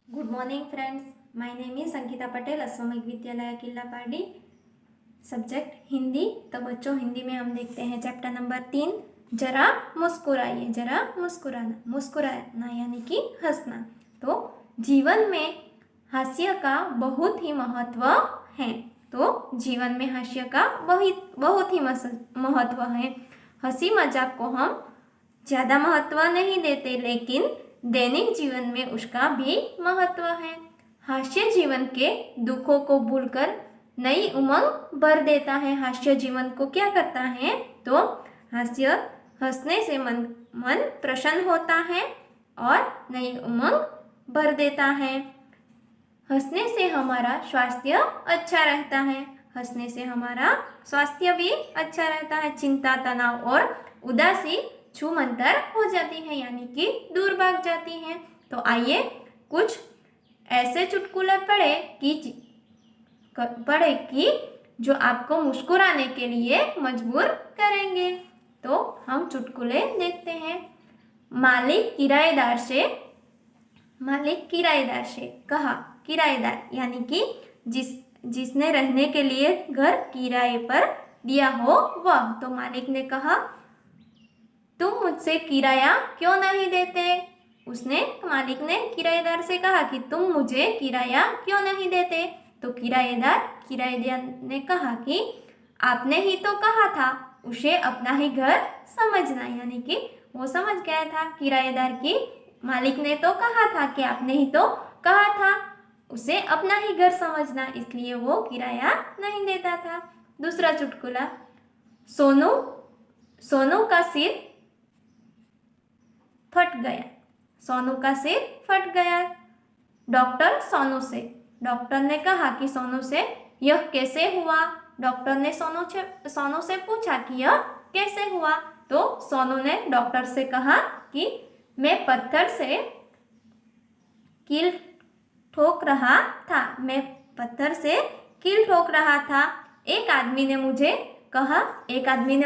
Good morning friends, my name is Sangeeta Patel, Ashwamegh Vidyalaya Killa Pardi, subject Hindi. तो बच्चों, हिंदी में हम देखते हैं चैप्टर नंबर 3, जरा मुस्कुराइए। जरा मुस्कुराना, मुस्कुराना यानी कि हंसना। तो जीवन में हास्य का बहुत ही महत्व है। तो जीवन में हास्य का बहुत ही महत्व है। हंसी मजाक को हम ज़्यादा महत्व नहीं देते, लेकिन दैनिक जीवन में उसका भी महत्व है। हास्य जीवन के दुखों को भूलकर नई उमंग भर देता है। हास्य जीवन को क्या करता है? तो हास्य हंसने से मन प्रसन्न होता है और नई उमंग भर देता है। हंसने से हमारा स्वास्थ्य अच्छा रहता है। हंसने से हमारा स्वास्थ्य भी अच्छा रहता है। चिंता, तनाव और उदासी छूमंतर हो जाती है, यानी कि दूर भाग जाती हैं। तो आइए कुछ ऐसे चुटकुले पढ़े कि जो आपको मुस्कुराने के लिए मजबूर करेंगे। तो हम चुटकुले देखते हैं। मालिक किराएदार से कहा, किराएदार यानी कि जिसने रहने के लिए घर किराए पर दिया हो वह। तो मालिक ने कहा, तुम मुझसे किराया क्यों नहीं देते? मालिक ने किराएदार से कहा कि तुम मुझे किराया क्यों नहीं देते? तो किराएदार ने कहा कि आपने ही तो कहा था उसे अपना ही घर समझना, यानी कि वो समझ गया था किराएदार की मालिक ने तो कहा था कि आपने ही तो कहा था उसे अपना ही घर समझना, इसलिए वो किराया नहीं देता था। दूसरा चुटकुला, सोनू का सिर फट गया। सोनू का सिर फट गया। डॉक्टर ने कहा कि सोनू से यह कैसे हुआ? डॉक्टर ने सोनू से पूछा कि यह कैसे हुआ? तो सोनू ने डॉक्टर से कहा कि मैं पत्थर से कील ठोक रहा था। एक आदमी ने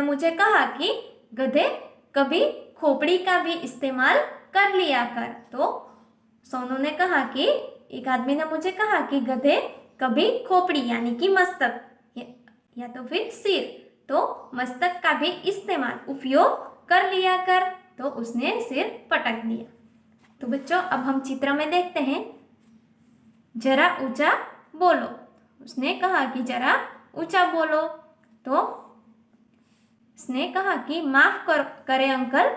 मुझे कहा कि गधे कभी खोपड़ी का भी इस्तेमाल कर लिया कर। तो सोनू ने कहा कि एक आदमी ने मुझे कहा कि गधे कभी खोपड़ी यानी कि मस्तक या तो फिर सिर, तो मस्तक का भी उपयोग कर लिया कर। तो उसने सिर पटक दिया। तो बच्चों, अब हम चित्र में देखते हैं। जरा ऊंचा बोलो। उसने कहा कि जरा ऊंचा बोलो। तो उसने कहा कि माफ करें अंकल,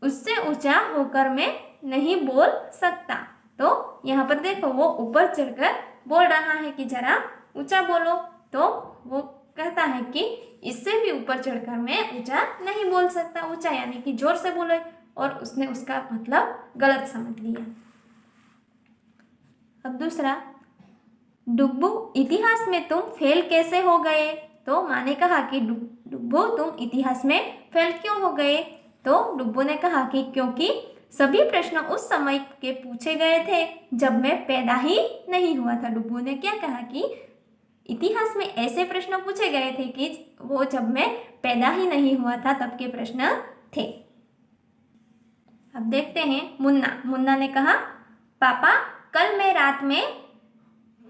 उससे ऊंचा होकर मैं नहीं बोल सकता। तो यहाँ पर देखो, वो ऊपर चढ़कर बोल रहा है कि जरा ऊंचा बोलो। तो वो कहता है कि इससे भी ऊपर चढ़कर मैं ऊंचा नहीं बोल सकता। ऊंचा यानी कि जोर से बोले, और उसने उसका मतलब गलत समझ लिया। अब दूसरा, डुब्बू, इतिहास में तुम फेल कैसे हो गए? तो माँ ने कहा कि डुब्बू, तुम इतिहास में फेल क्यों हो गए? तो डुब्बू ने कहा कि क्योंकि सभी प्रश्न उस समय के पूछे गए थे जब मैं पैदा ही नहीं हुआ था। डुब्बू ने क्या कहा कि इतिहास में ऐसे प्रश्न पूछे गए थे कि वो जब मैं पैदा ही नहीं हुआ था तब के प्रश्न थे। अब देखते हैं मुन्ना ने कहा, पापा कल मैं रात में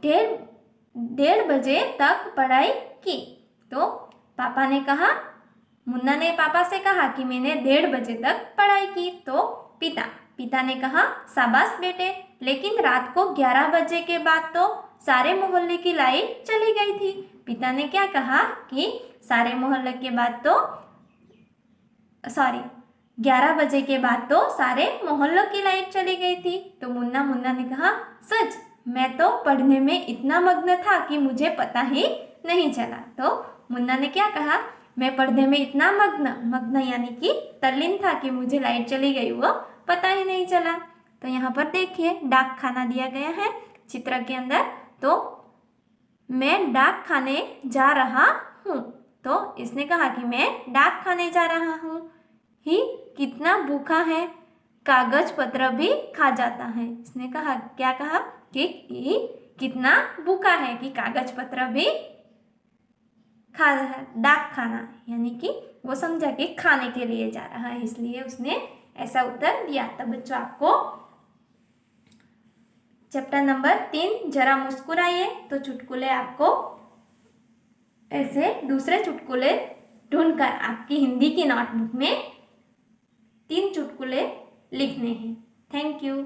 1:30 बजे तक पढ़ाई की। तो मुन्ना ने पापा से कहा कि मैंने 1:30 बजे तक पढ़ाई की। तो पिता ने कहा, शाबाश बेटे, लेकिन रात को 11 बजे के बाद तो सारे मोहल्ले की लाइट चली गई थी। पिता ने क्या कहा कि 11 बजे के बाद तो सारे मोहल्लों की लाइट चली गई थी। तो मुन्ना ने कहा, सच? मैं तो पढ़ने में इतना मग्न था कि मुझे पता ही नहीं चला। तो मुन्ना ने क्या कहा, मैं पढ़ने में इतना मग्न यानी कि तल्लीन था कि मुझे लाइट चली गई वो पता ही नहीं चला। तो यहाँ पर देखिए, डाक खाना दिया गया है चित्र के अंदर। तो मैं डाक खाने जा रहा हूँ। तो इसने कहा कि मैं डाक खाने जा रहा हूँ। ही कितना भूखा है, कागज पत्र भी खा जाता है। इसने कहा, क्या कहा कि कितना भूखा है कि कागज पत्र भी खा रहा है। डाक खाना यानी कि वो समझा कि खाने के लिए जा रहा है, इसलिए उसने ऐसा उत्तर दिया। तब बच्चों, आपको चैप्टर नंबर 3 जरा मुस्कुराइए। तो चुटकुले आपको ऐसे दूसरे चुटकुले ढूंढकर आपकी हिंदी की नोटबुक में 3 चुटकुले लिखने हैं। Thank you.